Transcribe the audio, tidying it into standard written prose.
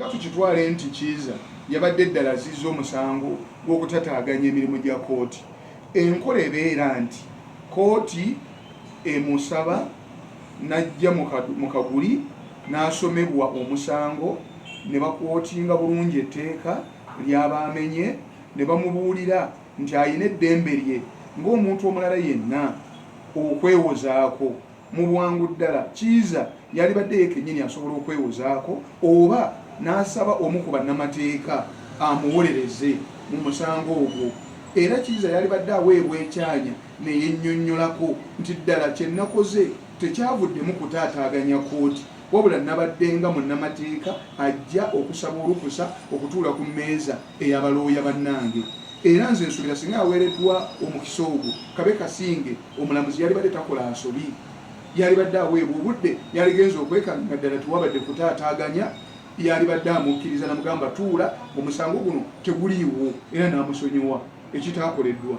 tukitwale nti Kiiza yabadde ddala azizza omusango gw'okutataaganya emirimu gya kkooti. Enkola ebeera nti kkooti emusaba n'ajja mu kaguli n'asomebwa omusango ne bakwotinga bulungi etteeka ly'aba amenye, ne bamubuulira nti ayina eddembe lye ng'omuntu omulala yenna okwewozaako mu bwangu ddala. Kiiza yalibadde yekennyini asobola okwewozaako oba n'asaba omu ku bannamateeka amuwolereze mu musango ogwo. Era Kiiza yalibadde aweebwa ekyanya ne yennyonnyolako nti ddala kye nakoze tekyavuddemu kutaataaganya kkooti, wabula nabadde nga munnamateeka ajja okusaba olukusa okutuula ku mmeeza ey'abalooya bannange. Era nze nsuubira singa aweereddwa omukisa ogwo kabe kasinge omulamuzi yalibadde takola nsobi, yalibadde aweebwa obudde, yaligenza okwekanga ddala tewabadde kutaataaganya, yalibadde amukkiriza namugamba tuula, omusango guno teguliiwo, era n'amusonyiwa ekitaakoleddwa.